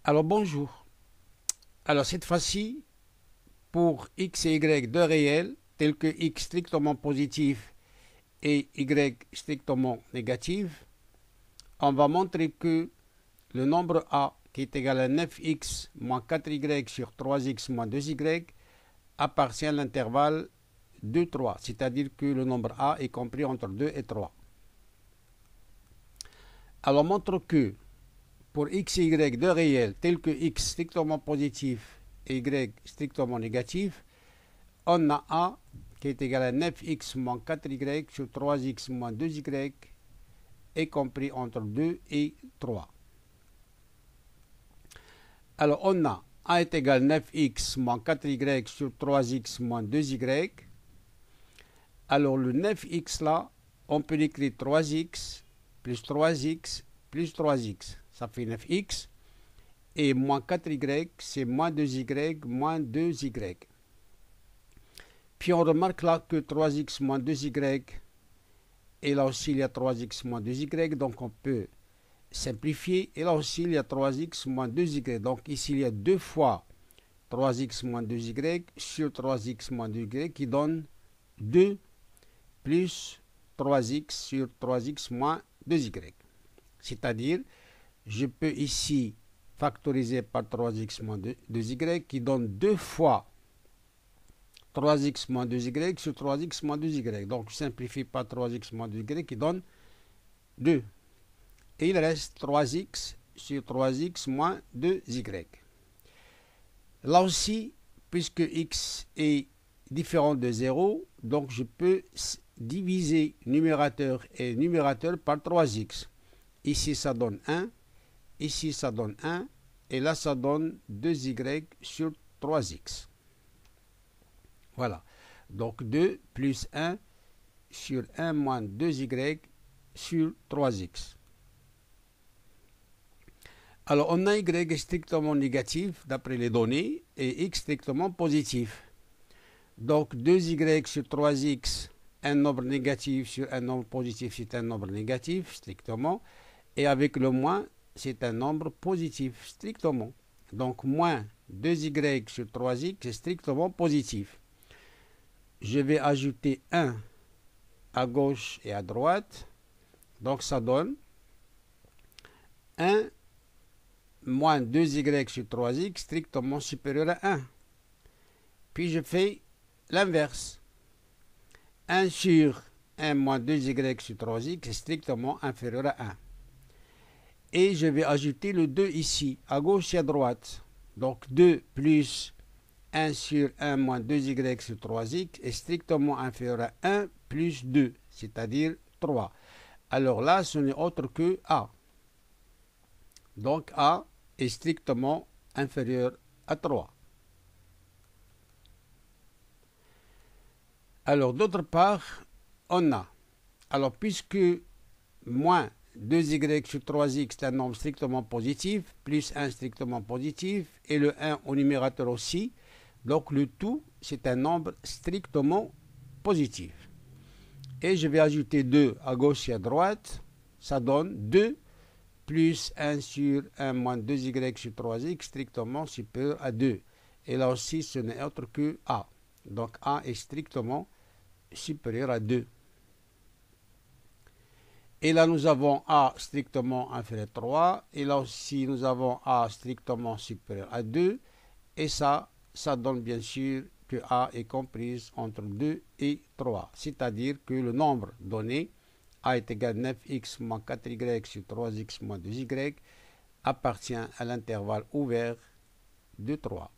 Alors bonjour. Alors cette fois-ci, pour x et y deux réels, tels que x strictement positif et y strictement négatif, on va montrer que le nombre a, qui est égal à 9x moins 4y sur 3x moins 2y, appartient à l'intervalle 2, 3, c'est-à-dire que le nombre a est compris entre 2 et 3. Alors montre que pour x et y deux réels tels que x strictement positif et y strictement négatif, on a a qui est égal à 9x moins 4y sur 3x moins 2y est compris entre 2 et 3. Alors on a a est égal à 9x moins 4y sur 3x moins 2y. Alors le 9x là, on peut l'écrire 3x plus 3x plus 3x. Ça fait 9x. Et moins 4y, c'est moins 2y moins 2y. Puis on remarque là que 3x moins 2y, et là aussi il y a 3x moins 2y, donc on peut simplifier. Et là aussi il y a 3x moins 2y, donc ici il y a 2 fois 3x moins 2y sur 3x moins 2y qui donne 2 plus 3x sur 3x moins 2y. C'est-à-dire, je peux ici factoriser par 3x moins 2y qui donne 2 fois 3x moins 2y sur 3x moins 2y. Donc, je simplifie par 3x moins 2y qui donne 2. Et il reste 3x sur 3x moins 2y. Là aussi, puisque x est différent de 0, donc je peux diviser numérateur et numérateur par 3x. Ici, ça donne 1. Ici, ça donne 1. Et là, ça donne 2y sur 3x. Voilà. Donc, 2 plus 1 sur 1 moins 2y sur 3x. Alors, on a y strictement négatif d'après les données et x strictement positif. Donc, 2y sur 3x, un nombre négatif sur un nombre positif, c'est un nombre négatif strictement. Et avec le moins, c'est un nombre positif strictement. Donc, moins 2y sur 3x, c'est strictement positif. Je vais ajouter 1 à gauche et à droite. Donc, ça donne 1 moins 2y sur 3x strictement supérieur à 1. Puis, je fais l'inverse. 1 sur 1 moins 2y sur 3x est strictement inférieur à 1. Et je vais ajouter le 2 ici, à gauche et à droite. Donc 2 plus 1 sur 1 moins 2y sur 3x est strictement inférieur à 1 plus 2, c'est-à-dire 3. Alors là, ce n'est autre que a. Donc a est strictement inférieur à 3. Alors d'autre part, on a, alors puisque moins 2y sur 3x est un nombre strictement positif, plus 1 strictement positif, et le 1 au numérateur aussi. Donc le tout, c'est un nombre strictement positif. Et je vais ajouter 2 à gauche et à droite. Ça donne 2 plus 1 sur 1 moins 2y sur 3x strictement supérieur à 2. Et là aussi, ce n'est autre que a. Donc a est strictement supérieur à 2. Et là, nous avons a strictement inférieur à 3. Et là aussi, nous avons a strictement supérieur à 2. Et ça donne bien sûr que a est comprise entre 2 et 3. C'est-à-dire que le nombre donné, a est égal à 9x moins 4y sur 3x moins 2y, appartient à l'intervalle ouvert de 3.